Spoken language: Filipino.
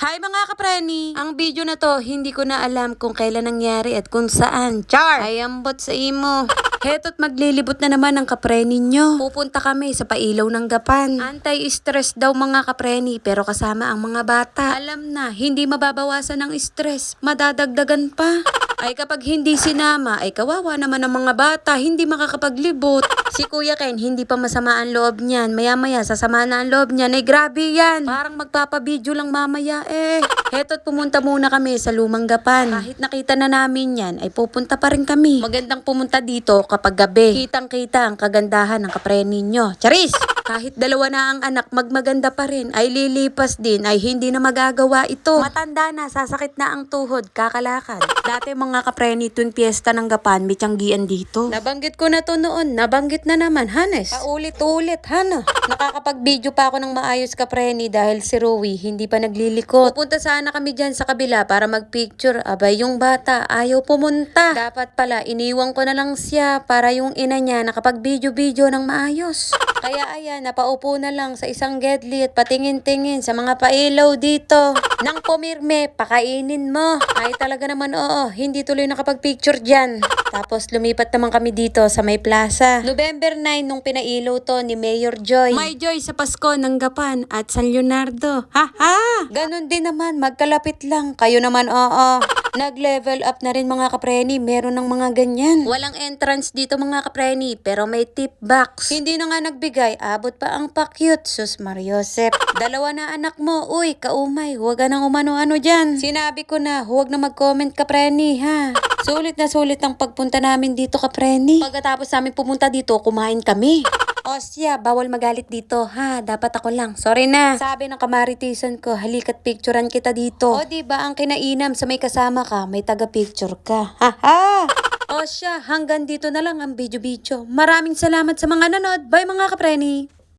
Hi mga kapreni! Ang video na to, hindi ko na alam kung kailan nangyari at kung saan. Char! Ay ambot sa imo. Heto't maglilibot na naman ang kapreni nyo. Pupunta kami sa Pailaw ng Gapan. Anti-stress daw mga kapreni, pero kasama ang mga bata. Alam na, hindi mababawasan ng stress. Madadagdagan pa. Ay kapag hindi sinama, ay kawawa naman ang mga bata, hindi makakapaglibot. Si Kuya Ken, hindi pa masama ang loob niyan. Maya-maya, sasama na ang loob niyan. Ay grabe yan. Parang magpapabideo lang mamaya eh. Heto't pumunta muna kami sa Lumang Gapan. Kahit nakita na namin yan, ay pupunta pa rin kami. Magandang pumunta dito kapag gabi. Kitang-kita ang kagandahan ng kapreni nyo. Charis! Kahit dalawa na ang anak, magmaganda pa rin, ay lilipas din, ay hindi na magagawa ito. Matanda na, sasakit na ang tuhod, kakalakad. Dati mga kapreni, tuwing piyesta ng Gapan, may tiyanggian dito. Nabanggit ko na to noon, nabanggit na naman, Hanes. Paulit-ulit, Hana. Nakakapag-video pa ako ng maayos kapreni dahil si Rowie hindi pa naglilikot. Pupunta sana kami dyan sa kabila para magpicture. Abay, yung bata, ayaw pumunta. Dapat pala, iniwan ko na lang siya para yung ina niya nakapag-video-video ng maayos. Kaya ayan, napaupo na lang sa isang gedli at patingin-tingin sa mga pailaw dito. Nang pumirme, pakainin mo. Ay talaga naman oo, hindi tuloy nakapag-picture dyan. Tapos lumipat naman kami dito sa may plaza. November 9 nung pinailaw to ni Mayor Joy. May Joy sa Pasko ng Gapan at San Leonardo. Ha ha! Ganon din naman, magkalapit lang. Kayo naman oo. Nag-level up na rin mga kapreni, meron ng mga ganyan. Walang entrance dito mga kapreni, pero may tip box. Hindi na nga nagbigay, abot pa ang pakyut. Sus Mariosep. Dalawa na anak mo, uy, kaumay, huwag ka nang umano-ano dyan. Sinabi ko na, huwag na mag-comment kapreni ha. Sulit na sulit ang pagpunta namin dito kapreni. Pagkatapos namin pumunta dito, kumain kami. Osya, bawal magalit dito, ha? Dapat ako lang. Sorry na. Sabi ng kamaritisan ko, halika't picturean kita dito. O, diba ang kinainam sa may kasama ka, may taga-picture ka. Ha ha! Osya, hanggang dito na lang ang video-video. Maraming salamat sa mga nanood. Bye mga kapreni!